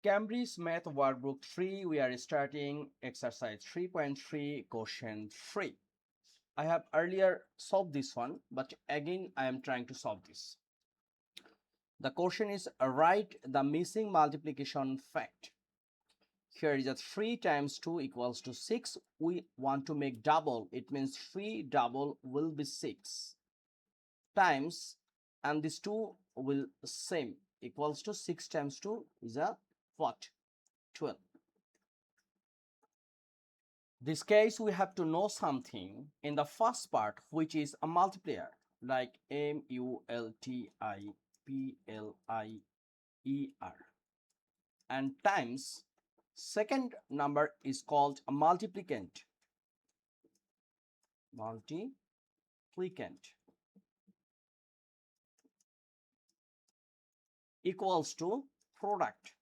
Cambridge Math Workbook 3, we are starting exercise 3.3 question 3. I have earlier solved this one, but again I am trying to solve this. The question is write the missing multiplication fact. Here is a 3 times 2 equals to 6. We want to make double. It means 3 double will be 6 times, and this 2 will same equals to 6 times 2 is a what? 12. This case we have to know something in the first part, which is a multiplier like multiplier, and times second number is called a multiplicand equals to product.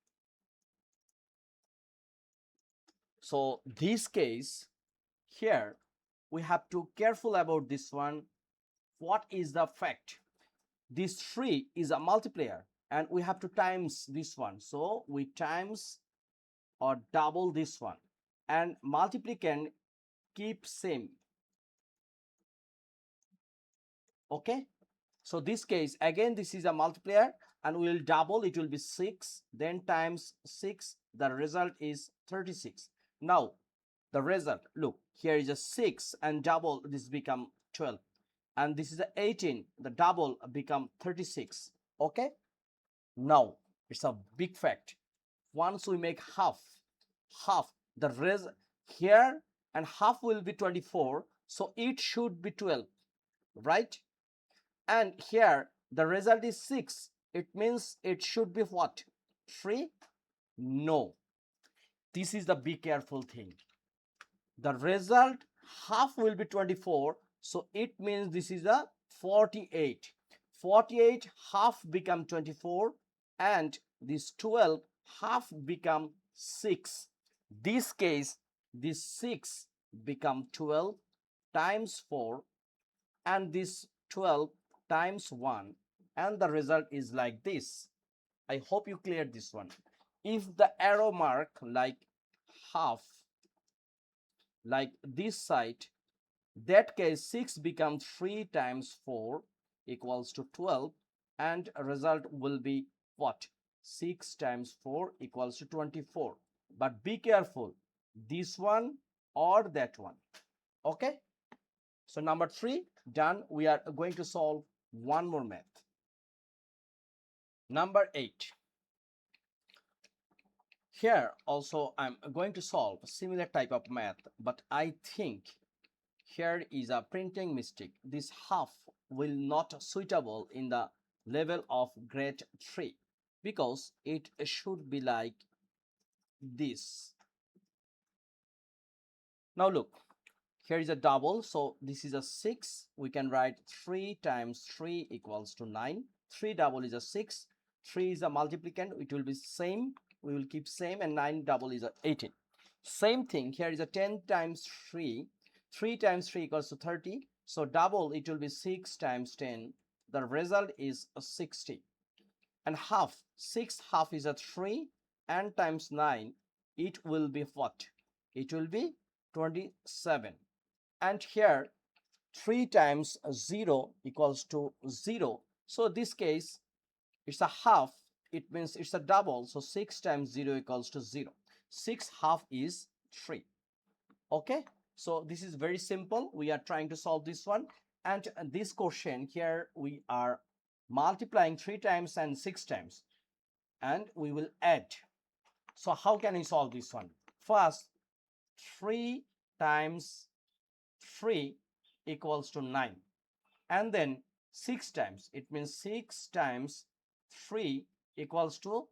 So this case here we have to careful about this one. What is the fact? This 3 is a multiplier and we have to times this one, so we times or double this one, and multiplicand keep same. Okay, so this case again this is a multiplier and we will double, it will be 6, then times 6, the result is 36. Now the result, look, here is a 6 and double, this become 12, and this is a 18, the double become 36. Okay, now it's a big fact. Once we make half, the result here and half will be 24, so it should be 12, right? And here the result is 6, it means it should be what? 3? No, this is the be careful thing. The result half will be 24, so it means this is a 48. 48 half become 24, and this 12 half become 6. This case this 6 become 12 times 4, and this 12 times 1, and the result is like this. I hope you cleared this one. If the arrow mark like half like this side, that case 6 becomes 3 times 4 equals to 12, and result will be what? 6 times 4 equals to 24. But be careful, this one or that one. Okay, so number 3 done. We are going to solve one more math. Number 8. Here also I'm going to solve a similar type of math, but I think here is a printing mistake. This half will not suitable in the level of grade 3 because it should be like this. Now look, here is a double, so this is a 6. We can write 3 times 3 equals to 9. 3 double is a 6. 3 is a multiplicand, it will be same, we will keep same, and 9 double is a 18. Same thing, here is a 10 times 3. 3 times 3 equals to 30, so double, it will be 6 times 10. The result is a 60. And half, 6 half is a 3, and times 9, it will be what? It will be 27. And here 3 times 0 equals to 0, so this case it's a half, it means it's a double, so 6 times 0 equals to 0. 6 half is 3. Okay, so this is very simple. We are trying to solve this one, and this question here we are multiplying 3 times and 6 times, and we will add. So how can we solve this one? First, 3 times 3 equals to 9, and then 6 times, it means 6 times 3 equals to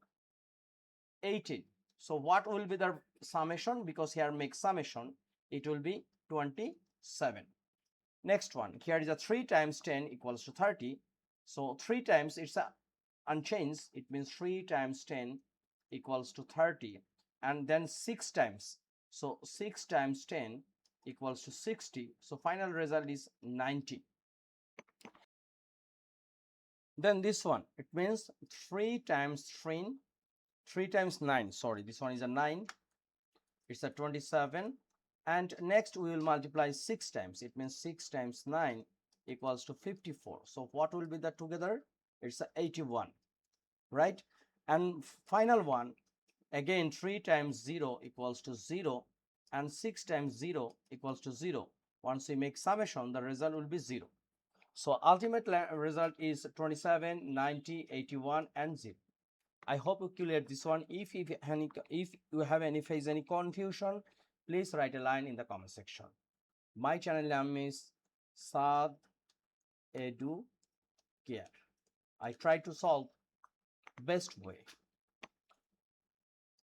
18. So what will be the summation? Because here make summation, it will be 27. Next one, here is a 3 times 10 equals to 30. So 3 times, it's a unchanged, it means 3 times 10 equals to 30, and then 6 times, so 6 times 10 equals to 60, so final result is 90. Then this one, it means 3 times 3 3 times 9, sorry, this one is a 9, it's a 27. And next we will multiply 6 times. It means 6 times 9 equals to 54. So what will be the together? It's a 81, right? And final one, again 3 times 0 equals to 0, and 6 times 0 equals to 0. Once we make summation, the result will be 0. So ultimate result is 27, 90, 81, and 0. I hope you cleared this one. If you have any face any confusion, please write a line in the comment section. My channel name is Saad Edu Care. I try to solve best way.